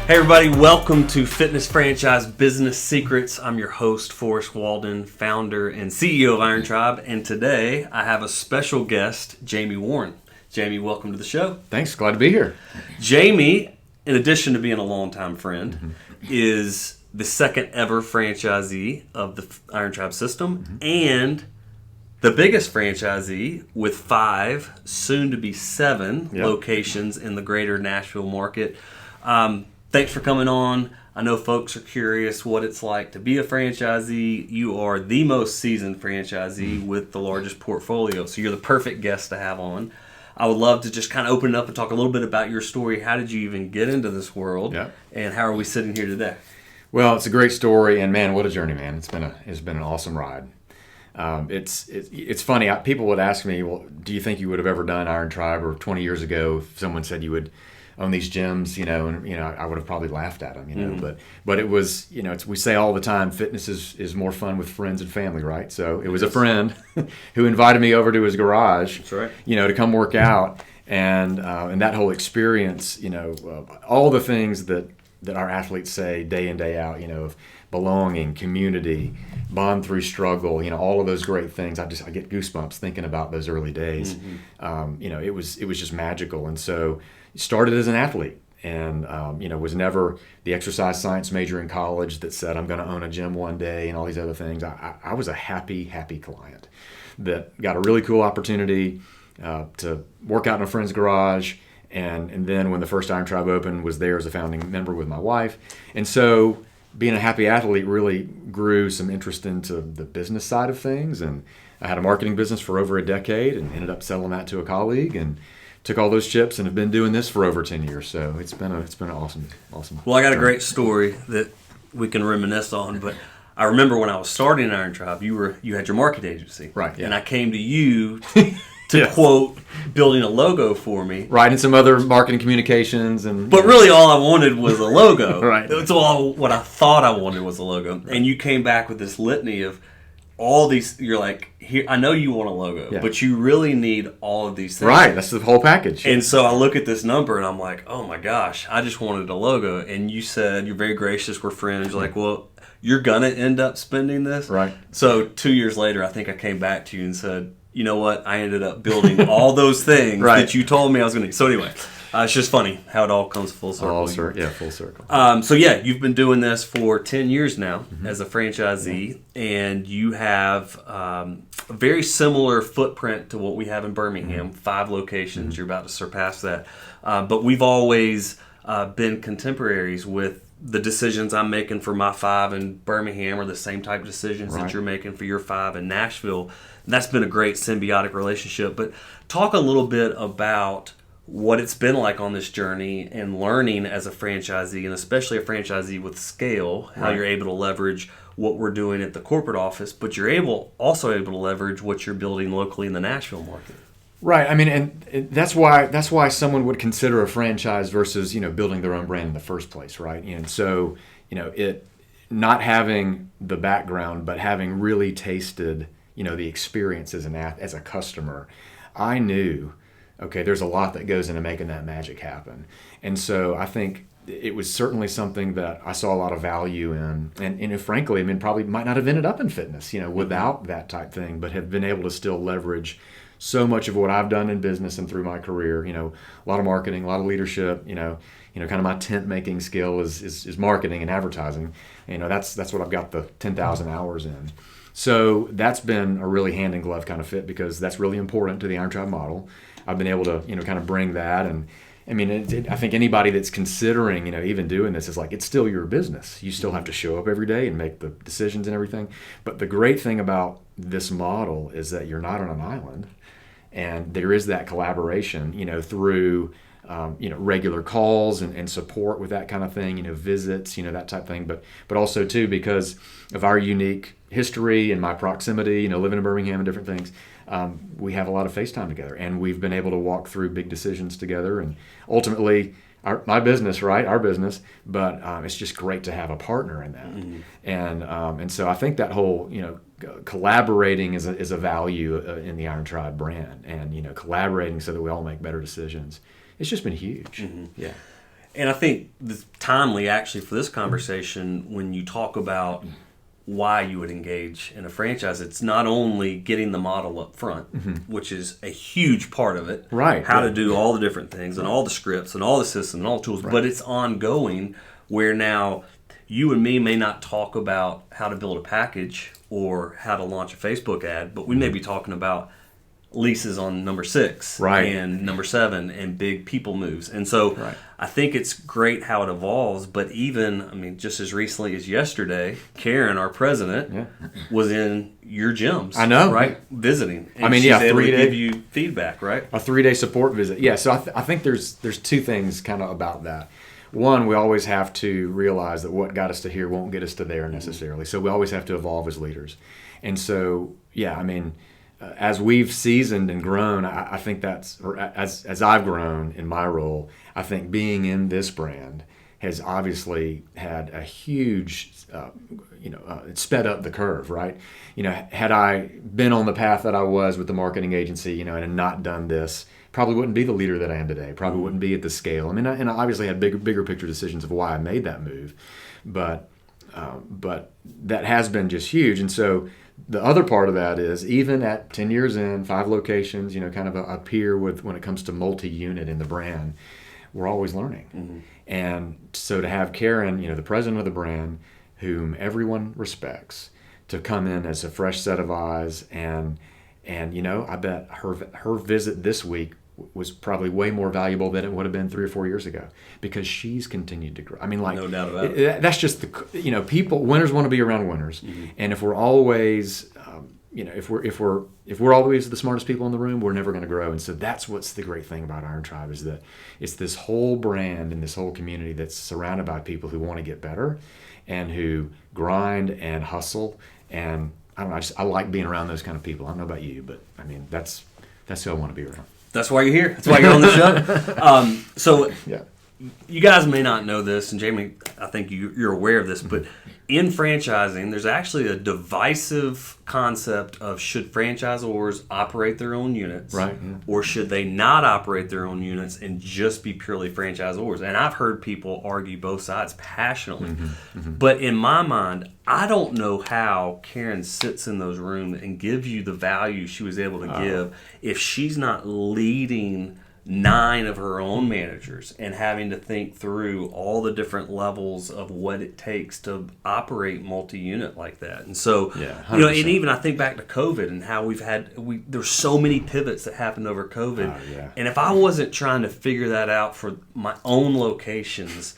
Hey everybody, welcome to Fitness Franchise Business Secrets. I'm your host, Forrest Walden, founder and CEO of Iron Tribe, and today I have a special guest, Jaime Warren. Jaime, welcome to the show. Thanks, glad to be here. Jaime, in addition to being a longtime friend, is the second ever franchisee of the Iron Tribe system and the biggest franchisee with 5, soon to be 7 locations in the greater Nashville market. Thanks for coming on. I know folks are curious what it's like to be a franchisee. You are the most seasoned franchisee with the largest portfolio, so you're the perfect guest to have on. I would love to just kind of open it up and talk a little bit about your story. How did you even get into this world, and how are we sitting here today? Well, it's a great story, and man, what a journey, man! It's been an awesome ride. It's funny. People would ask me, "Well, do you think you would have ever done Iron Tribe?" Or 20 years ago, if someone said you would own these gyms, I would have probably laughed at them, But it was, we say all the time, fitness is more fun with friends and family, right? So it was a friend who invited me over to his garage, That's right. To come work out, and that whole experience, all the things that our athletes say day in, day out, of belonging, community, bond through struggle, all of those great things. I get goosebumps thinking about those early days. It was just magical. And so started as an athlete and, was never the exercise science major in college that said I'm going to own a gym one day and all these other things. I was a happy client that got a really cool opportunity to work out in a friend's garage. And then when the first Iron Tribe opened, was there as a founding member with my wife. And so being a happy athlete really grew some interest into the business side of things. And I had a marketing business for over a decade and ended up selling that to a colleague and took all those chips and have been doing this for over 10 years. So it's been an awesome. Well, I got a great story that we can reminisce on, but I remember when I was starting Iron Tribe, you had your marketing agency. Right. Yeah. And I came to you to quote, building a logo for me. Right, and some other marketing communications. But really all I wanted was a logo. Right. That's all what I thought I wanted was a logo. Right. And you came back with this litany of all these, you're like, here, I know you want a logo, but you really need all of these things. Right, that's the whole package. And so I look at this number and I'm like, oh my gosh, I just wanted a logo. And you said, you're very gracious, we're friends. You're like, well, you're going to end up spending this? Right. So 2 years later, I think I came back to you and said, you know what, I ended up building all those things that you told me I was going to. So anyway, it's just funny how it all comes full circle. Full circle. So you've been doing this for 10 years now as a franchisee, and you have a very similar footprint to what we have in Birmingham, 5 locations. You're about to surpass that. But we've always been contemporaries with the decisions I'm making for my 5 in Birmingham are the same type of decisions that you're making for your 5 in Nashville. And that's been a great symbiotic relationship. But talk a little bit about what it's been like on this journey and learning as a franchisee, and especially a franchisee with scale, how you're able to leverage what we're doing at the corporate office, but you're also able to leverage what you're building locally in the Nashville market. Right. I mean, and that's why someone would consider a franchise versus, building their own brand in the first place, right? And so, it not having the background, but having really tasted, the experience as a customer, I knew, okay, there's a lot that goes into making that magic happen. And so I think it was certainly something that I saw a lot of value in. And frankly, probably might not have ended up in fitness, without that type thing, but have been able to still leverage so much of what I've done in business and through my career, a lot of marketing, a lot of leadership, kind of my tent making skill is marketing and advertising. That's what I've got the 10,000 hours in. So that's been a really hand in glove kind of fit because that's really important to the Iron Tribe model. I've been able to, kind of bring that. And I think anybody that's considering, even doing this is like, it's still your business. You still have to show up every day and make the decisions and everything. But the great thing about this model is that you're not on an island. And there is that collaboration, through, regular calls and support with that kind of thing, visits, that type of thing. But also, too, because of our unique history and my proximity, living in Birmingham and different things, we have a lot of FaceTime together. And we've been able to walk through big decisions together. And ultimately, our business, but it's just great to have a partner in that. And so I think that whole, collaborating is a value in the Iron Tribe brand, and collaborating so that we all make better decisions. It's just been huge. Yeah. And I think it's timely actually for this conversation when you talk about why you would engage in a franchise. It's not only getting the model up front, which is a huge part of it, right? How to do all the different things and all the scripts and all the systems and all the tools, but it's ongoing where now you and me may not talk about how to build a package or how to launch a Facebook ad, but we may be talking about leases on number 6 and number 7 and big people moves. And so I think it's great how it evolves, but even, just as recently as yesterday, Karen, our president, was in your gyms. I know. Right? Visiting. And she's able to give you feedback, right? A 3-day support visit. Yeah, so I think there's two things kind of about that. One, we always have to realize that what got us to here won't get us to there necessarily. So we always have to evolve as leaders. And so, as we've seasoned and grown, I think that's, or as I've grown in my role, I think being in this brand has obviously had a huge, it sped up the curve, right? Had I been on the path that I was with the marketing agency, and had not done this, probably wouldn't be the leader that I am today. Probably wouldn't be at the scale. And I obviously had bigger picture decisions of why I made that move, but that has been just huge. And so the other part of that is even at 10 years in, 5 locations, kind of a peer with when it comes to multi-unit in the brand, we're always learning. And so to have Karen, the president of the brand, whom everyone respects, to come in as a fresh set of eyes and I bet her visit this week was probably way more valuable than it would have been 3 or 4 years ago because she's continued to grow. No doubt about it. That's just people. Winners want to be around winners, and if we're always, if we're always the smartest people in the room, we're never going to grow. And so that's what's the great thing about Iron Tribe is that it's this whole brand and this whole community that's surrounded by people who want to get better, and who grind and hustle. And I don't know. I like being around those kind of people. I don't know about you, but that's who I want to be around. That's why you're here. That's why you're on the show. You guys may not know this, and Jamie, I think you're aware of this, but in franchising, there's actually a divisive concept of should franchisors operate their own units, or should they not operate their own units and just be purely franchisors? And I've heard people argue both sides passionately. But in my mind, I don't know how Karen sits in those rooms and gives you the value she was able to give if she's not leading 9 of her own managers and having to think through all the different levels of what it takes to operate multi-unit like that. And so, and even I think back to COVID and how there's so many pivots that happened over COVID. And if I wasn't trying to figure that out for my own locations,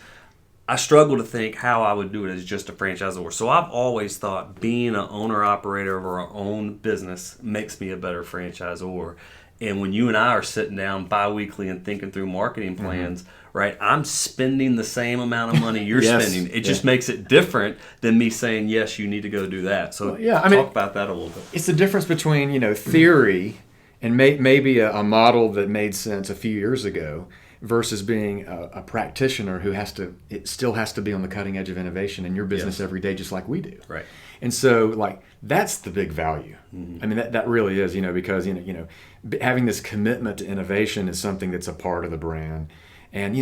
I struggle to think how I would do it as just a franchisor. So I've always thought being an owner-operator of our own business makes me a better franchisor. And when you and I are sitting down bi-weekly and thinking through marketing plans, right, I'm spending the same amount of money you're spending. It just makes it different than me saying, yes, you need to go do that. So talk about that a little bit. It's the difference between, theory and maybe a model that made sense a few years ago versus being a practitioner who still has to be on the cutting edge of innovation in your business every day, just like we do. Right. And so, that's the big value. That really is, because, having this commitment to innovation is something that's a part of the brand. And,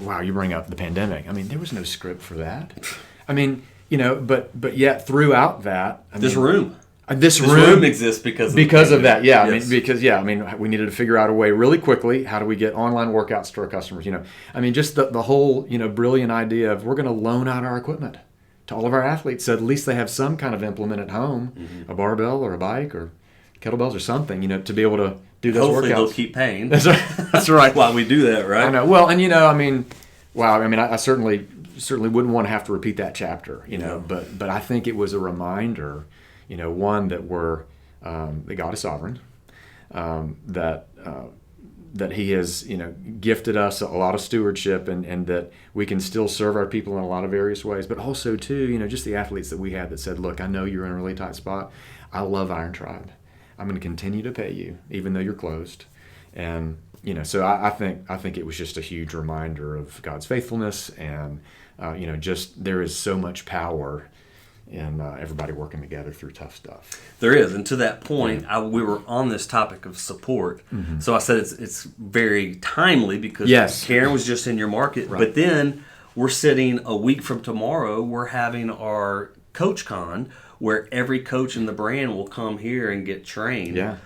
wow, you bring up the pandemic. There was no script for that. But yet throughout that, this room exists because of that. We needed to figure out a way really quickly. How do we get online workouts to our customers? Just the whole, brilliant idea of we're going to loan out our equipment to all of our athletes, so at least they have some kind of implement at home, a barbell or a bike or kettlebells or something, to be able to do those Hopefully workouts. They'll keep paying. That's right. While we do that, right? I know. Well, and I certainly wouldn't want to have to repeat that chapter, but I think it was a reminder, one that that God is sovereign, that He has, gifted us a lot of stewardship, and that we can still serve our people in a lot of various ways. But also, too, just the athletes that we had that said, "Look, I know you're in a really tight spot. I love Iron Tribe. I'm going to continue to pay you, even though you're closed." And so I think it was just a huge reminder of God's faithfulness, and just there is so much power and everybody working together through tough stuff. There is, and to that point, we were on this topic of support. So I said it's very timely because Karen was just in your market, but then we're sitting a week from tomorrow. We're having our Coach Con, where every coach in the brand will come here and get trained. Yeah.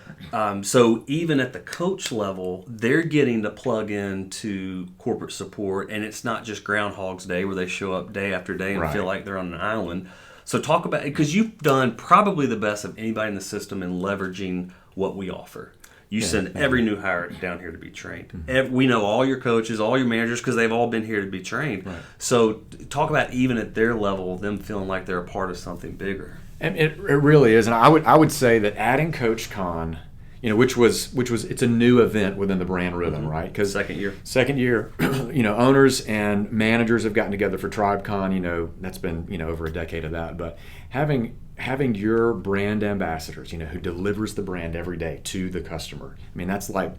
So even at the coach level, they're getting to plug into corporate support, and it's not just Groundhog's Day where they show up day after day and feel like they're on an island. So talk about it, because you've done probably the best of anybody in the system in leveraging what we offer. You send every new hire down here to be trained. We know all your coaches, all your managers, because they've all been here to be trained. Right. So talk about even at their level, them feeling like they're a part of something bigger. And it really is, and I would say that adding Coach Con, which was it's a new event within the brand rhythm, right? Because second year, owners and managers have gotten together for TribeCon. That's been over a decade of that, but having your brand ambassadors, who delivers the brand every day to the customer. I mean, that's like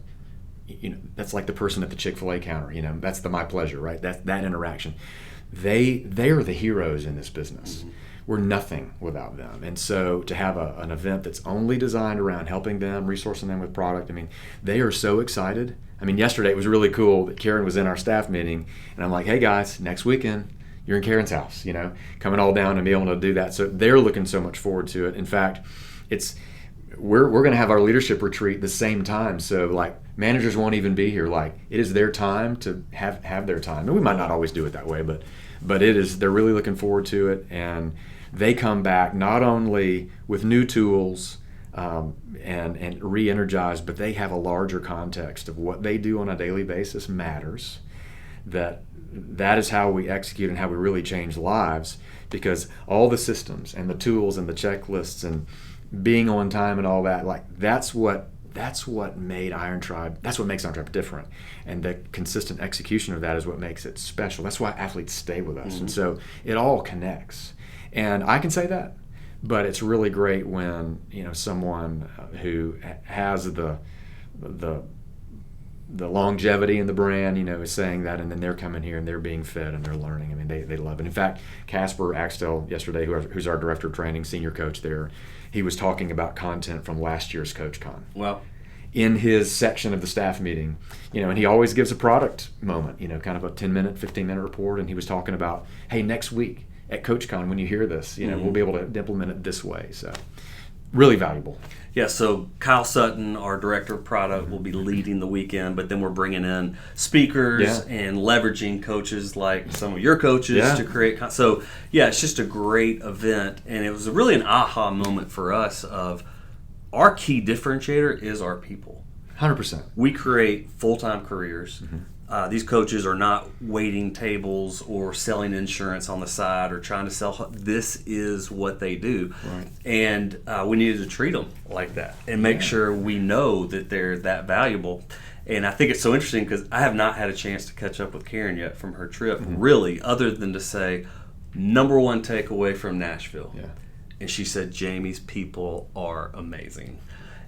the person at the Chick-fil-A counter. That's the My Pleasure, right? That interaction. They are the heroes in this business. We're nothing without them. And so to have an event that's only designed around helping them, resourcing them with product, they are so excited. Yesterday it was really cool that Karen was in our staff meeting, and I'm like, hey guys, next weekend, you're in Karen's house, coming all down and be able to do that. So they're looking so much forward to it. In fact, we're going to have our leadership retreat the same time. So managers won't even be here. It is their time to have their time. And we might not always do it that way, but it is. They're really looking forward to it, and they come back not only with new tools and re-energized, but they have a larger context of what they do on a daily basis matters. That is how we execute and how we really change lives, because all the systems and the tools and the checklists and being on time and all that, that's what made Iron Tribe, that's what makes Iron Tribe different. And the consistent execution of that is what makes it special. That's why athletes stay with us. And so it all connects. And I can say that, but it's really great when, someone who has the longevity in the brand, is saying that, and then they're coming here and they're being fed and they're learning. They love it. In fact, Casper Axtell yesterday, who's our director of training, senior coach there, he was talking about content from last year's Coach Con. Well, in his section of the staff meeting, and he always gives a product moment, kind of a 10-minute, 15-minute report, and he was talking about, hey, next week at Coach Con, when you hear this, we'll be able to implement it this way. So really valuable. Yeah, so Kyle Sutton, our director of product, will be leading the weekend, but then we're bringing in speakers and leveraging coaches like some of your coaches to create. So, it's just a great event, and it was really an aha moment for us of our key differentiator is our people. 100%. We create full-time careers. These coaches are not waiting tables or selling insurance on the side or trying to sell. This is what they do. Right. And we needed to treat them like that and make sure we know that they're that valuable. And I think it's so interesting because I have not had a chance to catch up with Karen yet from her trip, really, other than to say, number one takeaway from Nashville. Yeah. And she said, Jamie's people are amazing.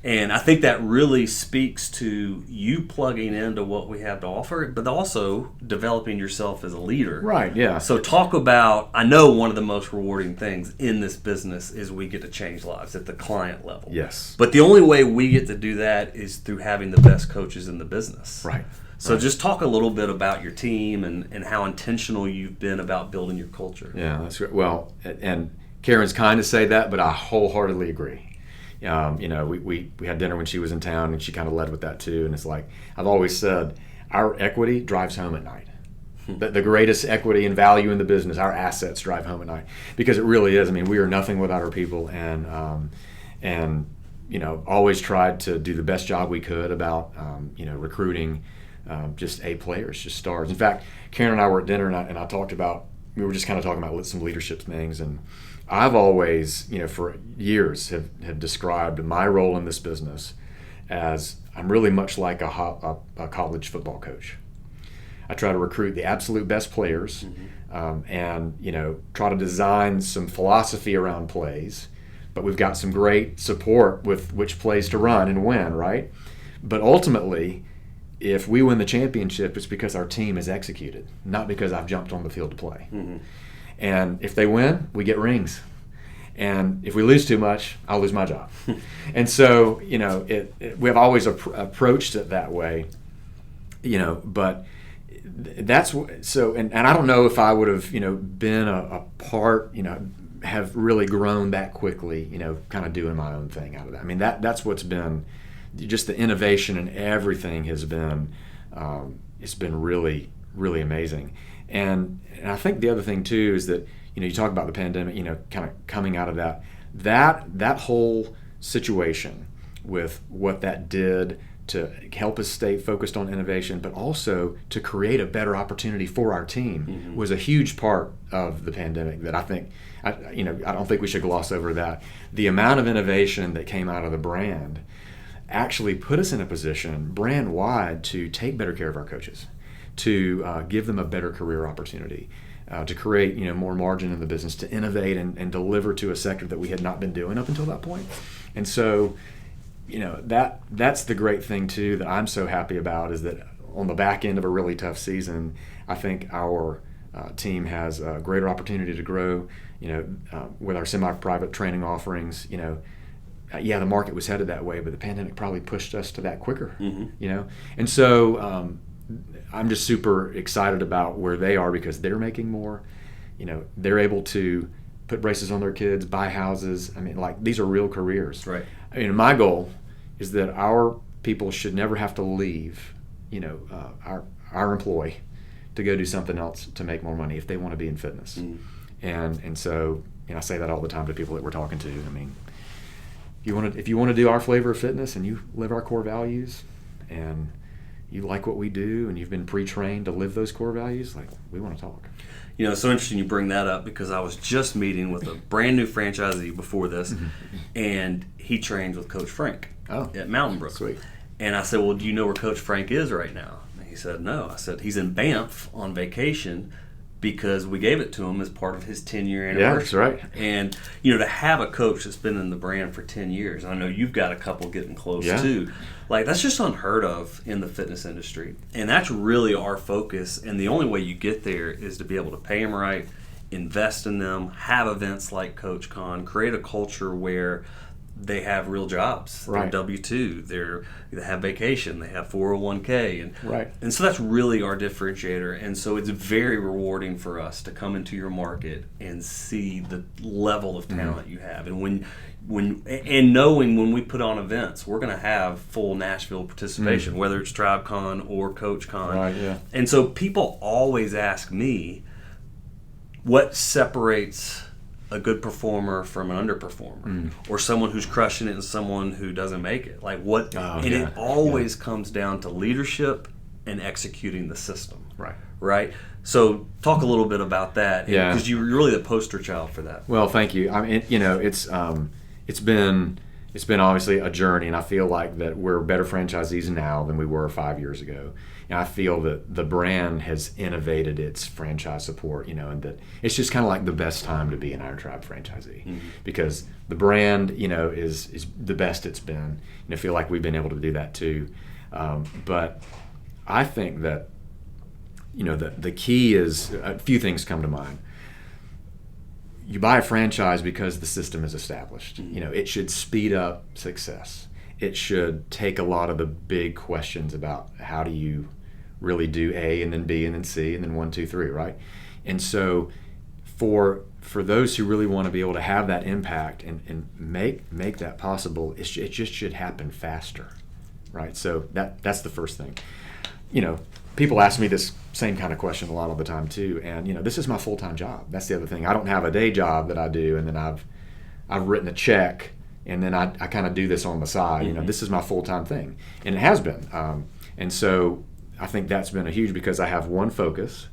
And I think that really speaks to you plugging into what we have to offer, but also developing yourself as a leader. Right, yeah. So talk about, I know one of the most rewarding things in this business is we get to change lives at the client level. Yes. But the only way we get to do that is through having the best coaches in the business. Right. So just talk a little bit about your team and how intentional you've been about building your culture. Yeah, that's great. Well, and Karen's kind to say that, but I wholeheartely agree. We had dinner when she was in town, and she kind of led with that too. And it's like I've always said, our equity drives home at night. The greatest equity and value in the business, our assets drive home at night, because it really is. We are nothing without our people, and always tried to do the best job we could about recruiting just A players, just stars. In fact, Karen and I were at dinner, and I talked about, we were just kind of talking about some leadership things, and I've always, for years have described my role in this business as I'm really much like a college football coach. I try to recruit the absolute best players, and try to design some philosophy around plays, but we've got some great support with which plays to run and when, right? But ultimately, if we win the championship, it's because our team has executed, not because I've jumped on the field to play. And if they win, we get rings. And if we lose too much, I'll lose my job. And so, we have always approached it that way, but that's so, and I don't know if I would have, been a part, have really grown that quickly, kind of doing my own thing out of that. I mean, that's what's been just the innovation and everything has been, it's been really, really amazing. And I think the other thing too is that, you talk about the pandemic, kind of coming out of that whole situation with what that did to help us stay focused on innovation, but also to create a better opportunity for our team was a huge part of the pandemic that I think, I don't think we should gloss over that. The amount of innovation that came out of the brand actually put us in a position brand-wide to take better care of our coaches, to give them a better career opportunity, to create more margin in the business, to innovate and deliver to a sector that we had not been doing up until that point. And so, that's the great thing too that I'm so happy about is that on the back end of a really tough season, I think our team has a greater opportunity to grow. With our semi-private training offerings, the market was headed that way, but the pandemic probably pushed us to that quicker. And so I'm just super excited about where they are because they're making more. They're able to put braces on their kids, buy houses. I mean, like, these are real careers. Right. I mean, my goal is that our people should never have to leave, our employee to go do something else to make more money if they want to be in fitness. And so, I say that all the time to people that we're talking to. I mean, if you want to do our flavor of fitness and you live our core values and you like what we do and you've been pre-trained to live those core values, like, we want to talk. It's so interesting you bring that up because I was just meeting with a brand new franchisee before this, and he trains with Coach Frank at Mountain Brook. Sweet. And I said, well, do you know where Coach Frank is right now? And he said, no. I said, he's in Banff on vacation because we gave it to him as part of his 10-year anniversary. Yeah, that's right. And, to have a coach that's been in the brand for 10 years, and I know you've got a couple getting close too, like, that's just unheard of in the fitness industry. And that's really our focus. And the only way you get there is to be able to pay them right, invest in them, have events like Coach Con, create a culture where they have real jobs. Right. They're W-2. They have vacation. They have 401k. Right. And so that's really our differentiator. And so it's very rewarding for us to come into your market and see the level of talent you have. And knowing when we put on events, we're going to have full Nashville participation, whether it's TribeCon or CoachCon. Right, yeah. And so people always ask me, what separates a good performer from an underperformer, or someone who's crushing it and someone who doesn't make it? Like, what? It always comes down to leadership and executing the system. Right. So talk a little bit about that, because you're really the poster child for that. Well, thank you. I mean, it's been obviously a journey, and I feel like that we're better franchisees now than we were 5 years ago. And I feel that the brand has innovated its franchise support, and that it's just kind of like the best time to be an Iron Tribe franchisee, because the brand, is the best it's been. And I feel like we've been able to do that too. But I think that, the key is, a few things come to mind. You buy a franchise because the system is established. It should speed up success. It should take a lot of the big questions about how do you really do A and then B and then C and then 1, 2, 3, right? And so for those who really want to be able to have that impact and make that possible, it just should happen faster, right? So that's the first thing. People ask me this same kind of question a lot all the time too, and this is my full-time job. That's the other thing. I don't have a day job that I do, and then I've written a check, and then I kind of do this on the side. This is my full-time thing, and it has been. And so I think that's been a huge, because I have one focus,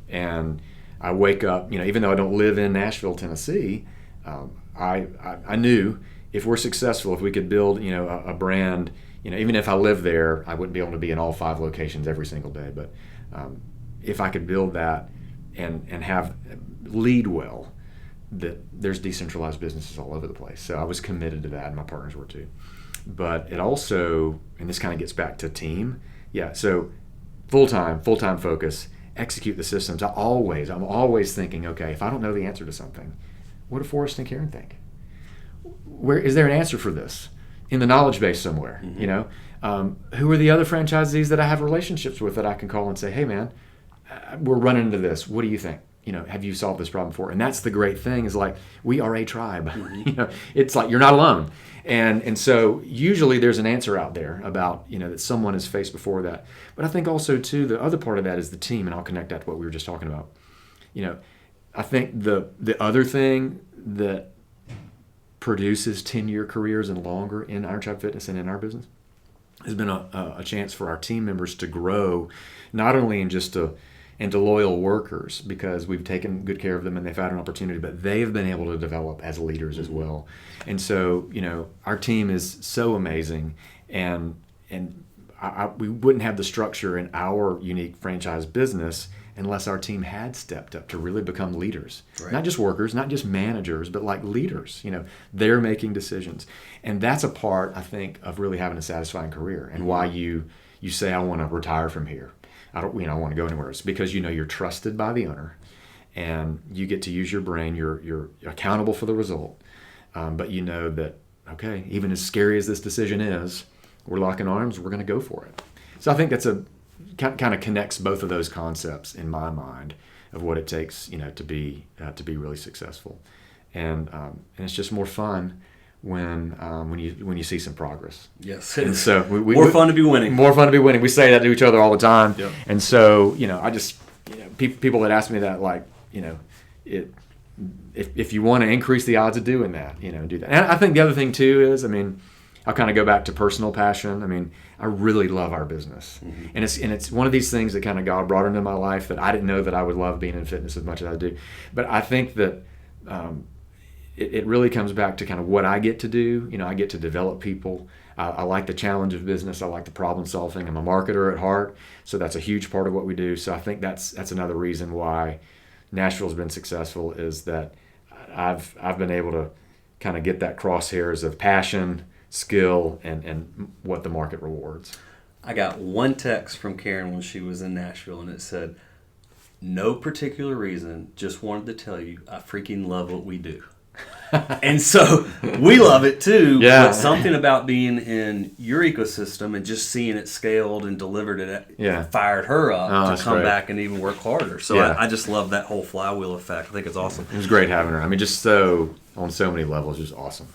and I wake up. Even though I don't live in Nashville, Tennessee, I knew if we're successful, if we could build a brand. Even if I live there, I wouldn't be able to be in all 5 locations every single day. But if I could build that and have lead well, that there's decentralized businesses all over the place. So I was committed to that, and my partners were too. But it also, and this kind of gets back to team. So full-time focus, execute the systems. I'm always thinking, okay, if I don't know the answer to something, what do Forrest and Karen think? where is there an answer for this in the knowledge base somewhere? Who are the other franchisees that I have relationships with that I can call and say, hey man, we're running into this. What do you think? Have you solved this problem before? And that's the great thing is like, we are a tribe. It's like, you're not alone. And so usually there's an answer out there about, that someone has faced before that. But I think also too, the other part of that is the team. And I'll connect that to what we were just talking about. I think the other thing that produces 10-year careers and longer in Iron Tribe Fitness and in our business has been a chance for our team members to grow, not only into loyal workers because we've taken good care of them and they've had an opportunity, but they've been able to develop as leaders as well. And so, our team is so amazing, and we wouldn't have the structure in our unique franchise business unless our team had stepped up to really become leaders. Right. Not just workers, not just managers, but like leaders. They're making decisions. And that's a part, I think, of really having a satisfying career and why you say, I want to retire from here. I don't want to go anywhere. It's because you're trusted by the owner and you get to use your brain. You're accountable for the result. But you know that, okay, even as scary as this decision is, we're locking arms, we're going to go for it. So I think that's kind of connects both of those concepts in my mind of what it takes, to be really successful, and it's just more fun when you see some progress. Yes, and so more fun to be winning. More fun to be winning. We say that to each other all the time, yep. And so I just people that ask me that if you want to increase the odds of doing that, do that. And I think the other thing too is, I'll kind of go back to personal passion. I really love our business, and it's one of these things that kind of God brought into my life that I didn't know that I would love being in fitness as much as I do. But I think that it really comes back to kind of what I get to do. I get to develop people. I like the challenge of business. I like the problem solving. I'm a marketer at heart, so that's a huge part of what we do. So I think that's another reason why Nashville's been successful is that I've been able to kind of get that crosshairs of passion, skill, and what the market rewards. I got one text from Karen when she was in Nashville, and it said, no particular reason, just wanted to tell you I freaking love what we do. And so we love it too. Yeah. But something about being in your ecosystem and just seeing it scaled and delivered it fired her up to come great. Back and even work harder. So I just love that whole flywheel effect. I think it's awesome. It was great having her. Just on so many levels, just awesome.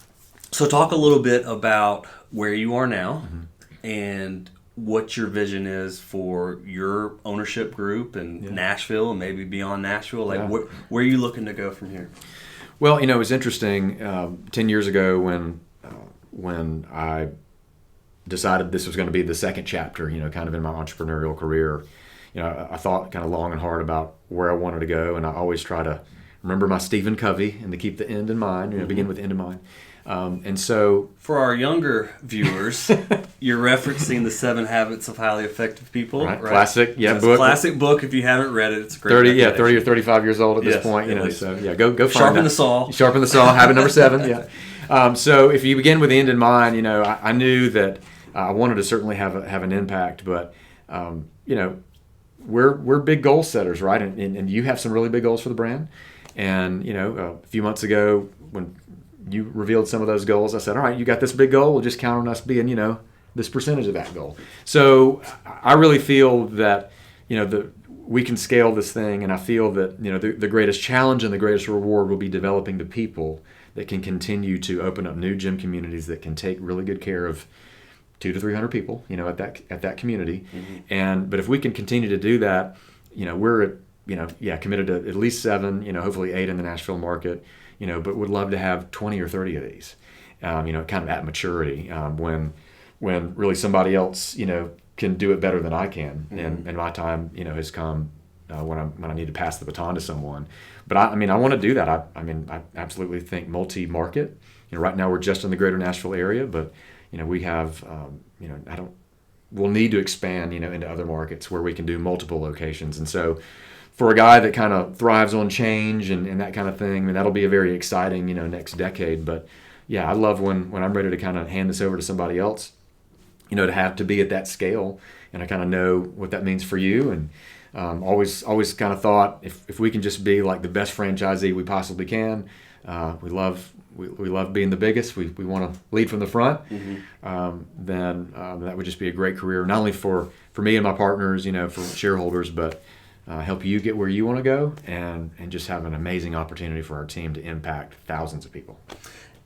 So talk a little bit about where you are now and what your vision is for your ownership group in Nashville and maybe beyond Nashville. Where are you looking to go from here? Well, it was interesting. 10 years ago when I decided this was going to be the second chapter, kind of in my entrepreneurial career, I thought kind of long and hard about where I wanted to go. And I always try to remember my Stephen Covey and to keep the end in mind, begin with the end in mind. And so for our younger viewers, you're referencing the 7 Habits of Highly Effective People, right? Classic, book. Classic book. If you haven't read it, it's a great. 30 or 35 years old at this point, So go find Sharpen the saw. Sharpen the saw. Habit number 7. So if you begin with the end in mind, I knew that I wanted to certainly have an impact, but we're big goal setters, right? And you have some really big goals for the brand. And a few months ago when you revealed some of those goals, I said, all right, you got this big goal. We'll just count on us being, this percentage of that goal. So I really feel that, we can scale this thing. And I feel that, the greatest challenge and the greatest reward will be developing the people that can continue to open up new gym communities that can take really good care of 200 to 300 people, at that community. But if we can continue to do that, we're committed to at least 7, hopefully 8 in the Nashville market. But would love to have 20 or 30 of these, kind of at maturity, when really somebody else, can do it better than I can. And my time, has come when I need to pass the baton to someone. But I want to do that. I absolutely think multi-market. Right now we're just in the greater Nashville area, but, we have, we'll need to expand, into other markets where we can do multiple locations. And so, for a guy that kind of thrives on change and that kind of thing, that'll be a very exciting, next decade. But I love when I'm ready to kind of hand this over to somebody else, to be at that scale, and I kind of know what that means for you. And always kind of thought if we can just be like the best franchisee we possibly can, we love we love being the biggest. We want to lead from the front. Mm-hmm. Then that would just be a great career, not only for me and my partners, for shareholders, but help you get where you want to go, and just have an amazing opportunity for our team to impact thousands of people.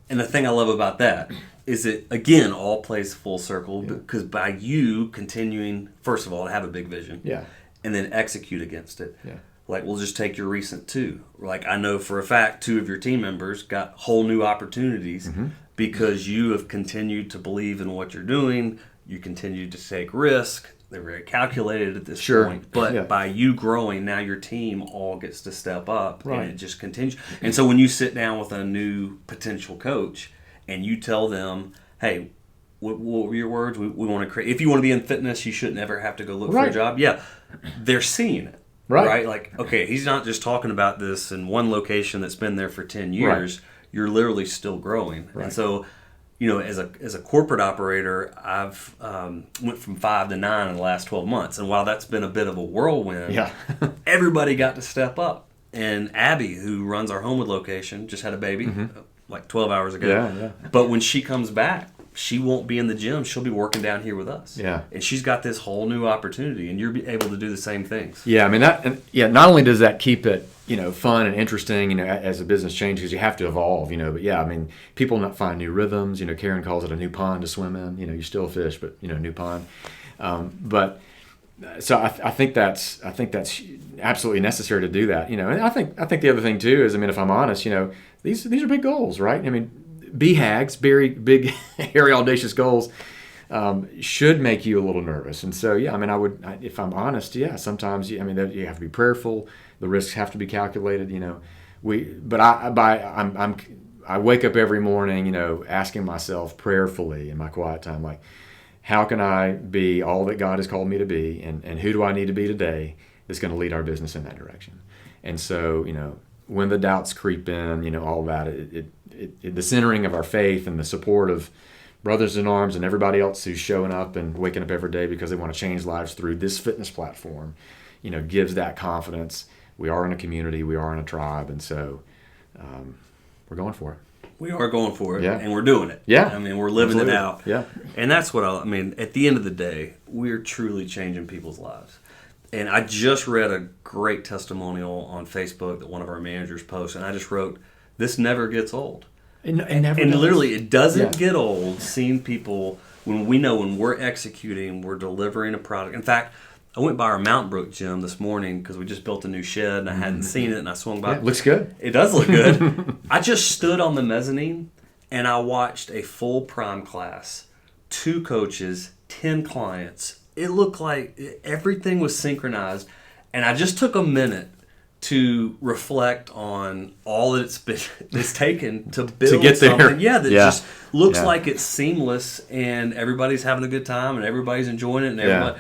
And the thing I love about that is it, again, all plays full circle, because by you continuing, first of all, to have a big vision, and then execute against it. Yeah. Like, we'll just take your recent 2. Like, I know for a fact 2 of your team members got whole new opportunities because you have continued to believe in what you're doing. You continue to take risk. They're very calculated at this point. But by you growing, now your team all gets to step up, and it just continues. And so when you sit down with a new potential coach and you tell them, hey, what were your words? We want to create. If you want to be in fitness, you shouldn't ever have to go look for a job. Yeah, they're seeing it. Right? Like, okay, he's not just talking about this in one location that's been there for 10 years. Right. You're literally still growing. Right. And so, as a corporate operator, I've went from 5 to 9 in the last 12 months. And while that's been a bit of a whirlwind, everybody got to step up. And Abby, who runs our Homewood location, just had a baby like 12 hours ago. Yeah. But when she comes back, she won't be in the gym. She'll be working down here with us. Yeah. And she's got this whole new opportunity, and you're able to do the same things. Yeah, I mean, not only does that keep it, fun and interesting, as the business changes, because you have to evolve, but yeah, I mean, people not find new rhythms. Karen calls it a new pond to swim in. You're still a fish, but, new pond. So I think that's absolutely necessary to do that. And I think the other thing too is, if I'm honest, these are big goals, right? I mean, BHAGs, very big, hairy, audacious goals, should make you a little nervous. And so, if I'm honest, sometimes, you have to be prayerful. The risks have to be calculated. I wake up every morning, asking myself prayerfully in my quiet time, like, how can I be all that God has called me to be, and who do I need to be today that's going to lead our business in that direction? And so, when the doubts creep in, all that, the centering of our faith and the support of brothers in arms and everybody else who's showing up and waking up every day because they want to change lives through this fitness platform, gives that confidence. We are in a community, we are in a tribe, and so we're going for it. We are going for it, and we're doing it. Yeah. We're living it out. Yeah. And that's what at the end of the day, we're truly changing people's lives. And I just read a great testimonial on Facebook that one of our managers posted, and I just wrote, "This never gets old." It never and does. Literally, it doesn't get old seeing people, when we're executing, we're delivering a product. In fact, I went by our Mountain Brook gym this morning because we just built a new shed and I hadn't seen it, and I swung by. Yeah, it looks good. It does look good. I just stood on the mezzanine and I watched a full prime class, 2 coaches, 10 clients. It looked like everything was synchronized, and I just took a minute to reflect on all that it's taken to build to get there. Something. Yeah, that just looks like it's seamless, and everybody's having a good time, and everybody's enjoying it, and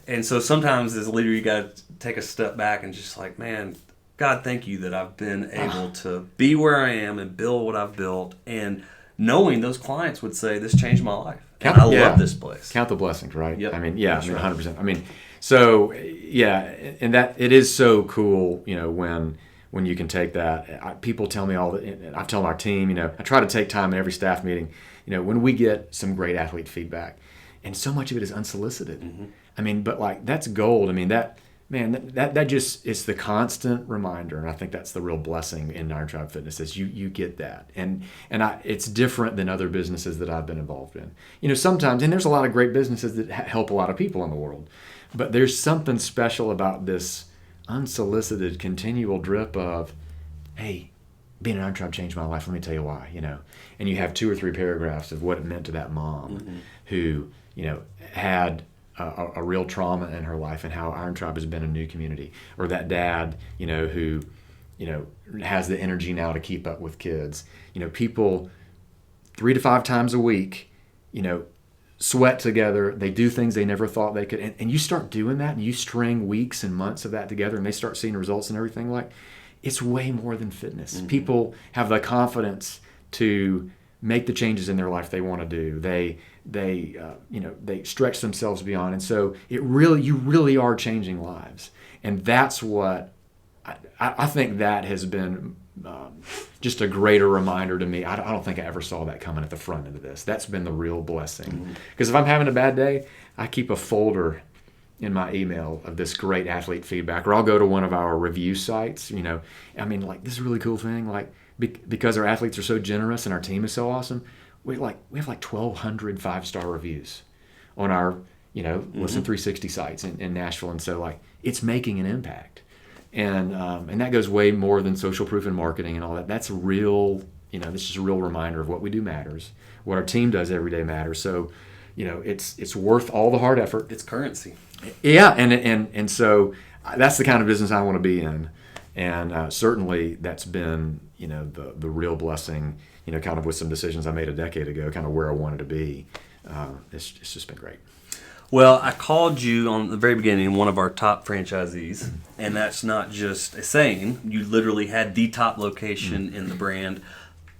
and so sometimes as a leader, you got to take a step back and just like, man, God, thank you that I've been able to be where I am and build what I've built, and knowing those clients would say, this changed my life. And I love this place. Count the blessings, right? Yep. 100%. So, and that it is so cool, when you can take that. People tell me I tell our team, I try to take time in every staff meeting, when we get some great athlete feedback, and so much of it is unsolicited. Mm-hmm. But like, that's gold. That just, it's the constant reminder, and I think that's the real blessing in Iron Tribe Fitness is you get that, and it's different than other businesses that I've been involved in. Sometimes, and there's a lot of great businesses that help a lot of people in the world, but there's something special about this unsolicited, continual drip of, hey, being an Iron Tribe changed my life. Let me tell you why. And you have 2 or 3 paragraphs of what it meant to that mom who had a real trauma in her life, and how Iron Tribe has been a new community, or that dad, who, has the energy now to keep up with kids. People 3 to 5 times a week, sweat together. They do things they never thought they could, and you start doing that, and you string weeks and months of that together, and they start seeing results and everything. Like, it's way more than fitness. Mm-hmm. People have the confidence to make the changes in their life they want to do. They stretch themselves beyond, and so you really are changing lives, and that's what I think that has been just a greater reminder to me. I don't think I ever saw that coming at the front end of this. That's been the real blessing. Because if I'm having a bad day, I keep a folder in my email of this great athlete feedback, or I'll go to one of our review sites. Like, this is a really cool thing. Like, because our athletes are so generous and our team is so awesome, we have like 1,200 5-star reviews on our Listen 360 sites in Nashville, and so like it's making an impact, and that goes way more than social proof and marketing and all that. That's real. This is a real reminder of what we do matters, what our team does every day matters. So, it's worth all the hard effort. It's currency. Yeah, and so that's the kind of business I want to be in, and certainly that's been the real blessing. Kind of with some decisions I made a decade ago, kind of where I wanted to be. It's just been great. Well, I called you on the very beginning, one of our top franchisees, and that's not just a saying. You literally had the top location in the brand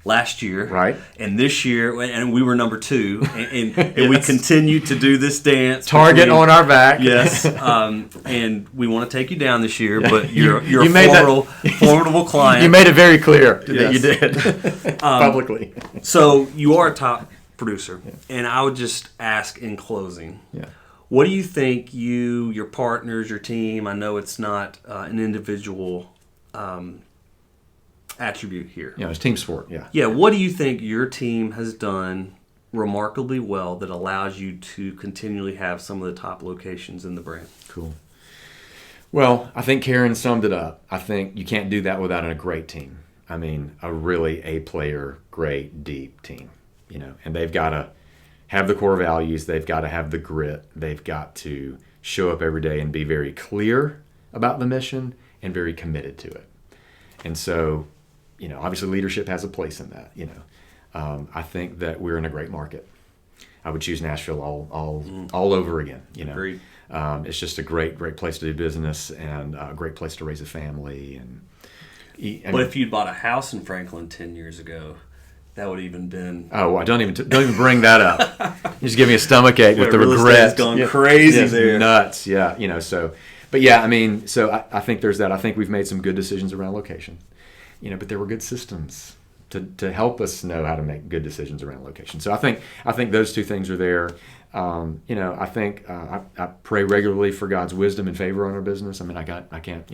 last year, right? And this year, and we were number 2, and yes. We continue to do this dance. Target on our back, yes. And we want to take you down this year, but you're a formidable client. You made it very clear that you did publicly. So you are a top producer, and I would just ask in closing. Yeah. What do you think your partners, your team, I know it's not an individual attribute here. It's team sport, yeah. Yeah, what do you think your team has done remarkably well that allows you to continually have some of the top locations in the brand? Cool. Well, I think Karen summed it up. I think you can't do that without a great team. I mean, a really A-player, great, deep team. And they've got to have the core values. They've got to have the grit. They've got to show up every day and be very clear about the mission and very committed to it. And so, obviously leadership has a place in that. I think that we're in a great market. I would choose Nashville all over again. Agreed. It's just a great place to do business and a great place to raise a family. But if you'd bought a house in Franklin 10 years ago, that would even been. Oh, don't even bring that up. You just give me a stomach ache with the regret. It's gone crazy there. Nuts, yeah. So, but yeah, I mean, so I think there's that. I think we've made some good decisions around location, but there were good systems to help us know how to make good decisions around location. So I think those two things are there. I think I pray regularly for God's wisdom and favor on our business. I mean, I can't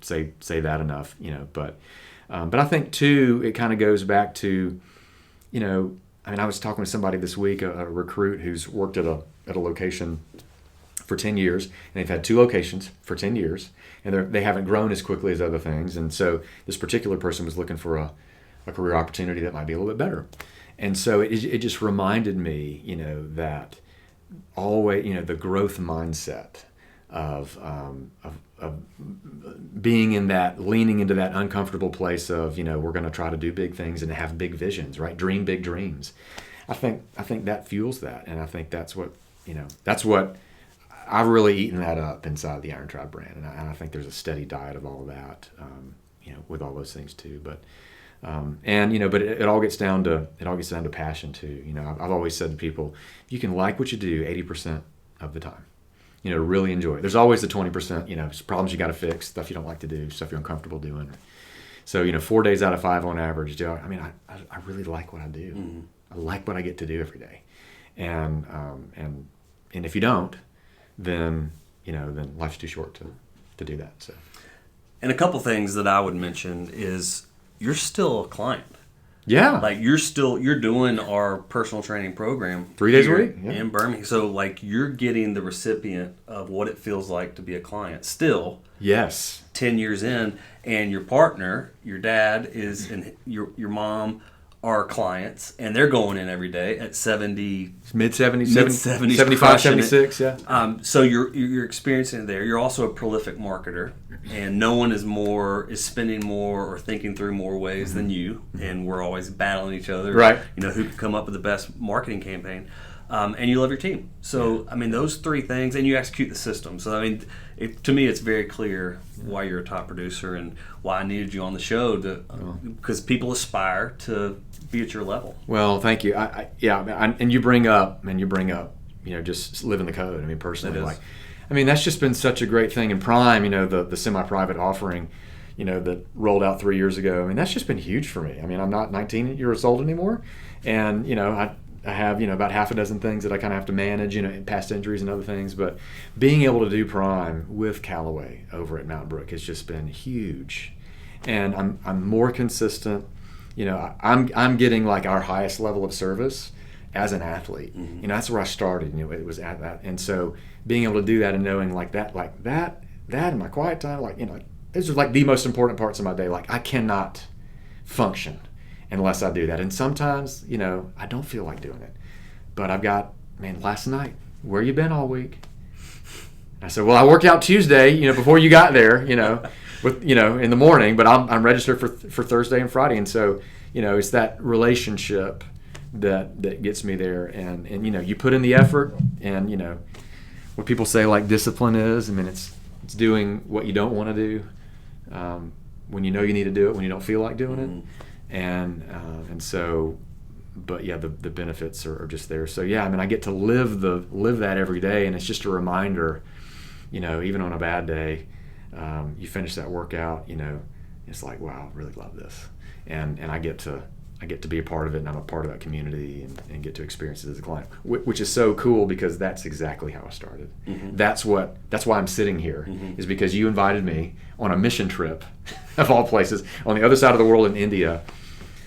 say that enough. But I think, too, it kind of goes back to, I was talking with somebody this week, a recruit who's worked at a location for 10 years, and they've had 2 locations for 10 years, and they haven't grown as quickly as other things. And so this particular person was looking for a career opportunity that might be a little bit better. And so it just reminded me, that always, the growth mindset of being in that, leaning into that uncomfortable place of, we're going to try to do big things and have big visions, right? Dream big dreams. I think that fuels that, and I think that's what I've really eaten that up inside the Iron Tribe brand, and I think there's a steady diet of all of that, with all those things too. But but it all gets down to passion too. I've always said to people, you can like what you do 80% of the time. Really enjoy it. There's always the 20%, problems you got to fix, stuff you don't like to do, stuff you're uncomfortable doing. So, 4 days out of 5 on average, I really like what I do. Mm-hmm. I like what I get to do every day. And if you don't, then life's too short to do that. So. And a couple things that I would mention is you're still a client. Yeah. Like you're doing our personal training program 3 days a week in Birmingham. So like you're getting the recipient of what it feels like to be a client still. Yes. 10 years in, and your partner, your dad and your mom are clients, and they're going in every day at 70, mid-70s, 75, 76, yeah. So you're experiencing it there. You're also a prolific marketer, and no one is spending more or thinking through more ways than you, and we're always battling each other. Right. Who can come up with the best marketing campaign. And you love your team. So, those 3 things, and you execute the system. So, to me, it's very clear why you're a top producer and why I needed you on the show because people aspire to be at your level. Well, thank you. And you bring up, just living the code. Personally, that's just been such a great thing. In Prime, the semi-private offering, that rolled out 3 years ago. I mean, that's just been huge for me. I mean, I'm not 19 years old anymore, and I have about half a dozen things that I kind of have to manage, past injuries and other things. But being able to do Prime with Callaway over at Mount Brook has just been huge, and I'm more consistent. I'm getting like our highest level of service as an athlete. That's where I started. It was at that, and so being able to do that and knowing that in my quiet time, those are like the most important parts of my day. Like I cannot function unless I do that. And sometimes, I don't feel like doing it. But I've got, last night, where you been all week? I said, well, I worked out Tuesday, before you got there, in the morning, but I'm registered for Thursday and Friday. And so, it's that relationship that gets me there. And you put in the effort, and, what people say like discipline is, it's doing what you don't want to do when you know you need to do it, when you don't feel like doing it. And so, but yeah, the benefits are just there. So yeah, I get to live that every day, and it's just a reminder, even on a bad day, you finish that workout, it's like, wow, I really love this, and I get to be a part of it, and I'm a part of that community, and get to experience it as a client, which is so cool because that's exactly how I started. That's why I'm sitting here, is because you invited me on a mission trip, of all places, on the other side of the world in India.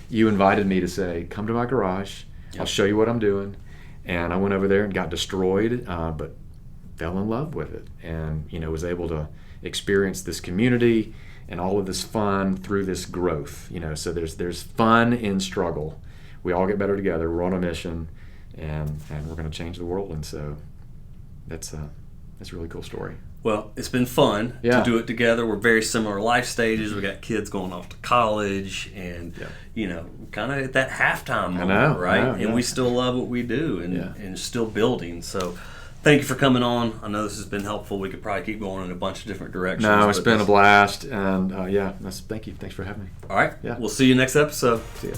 You invited me to say, come to my garage, I'll show you what I'm doing. And I went over there and got destroyed, but fell in love with it, and was able to experience this community and all of this fun through this growth. So there's fun in struggle. We all get better together. We're on a mission, and we're going to change the world. And so that's a really cool story. Well, it's been fun to do it together. We're very similar life stages. We got kids going off to college, and kind of at that halftime moment, right? And we still love what we do, and still building. So, thank you for coming on. I know this has been helpful. We could probably keep going in a bunch of different directions. No, it's been a blast, and thank you. Thanks for having me. All right. Yeah. We'll see you next episode. See ya.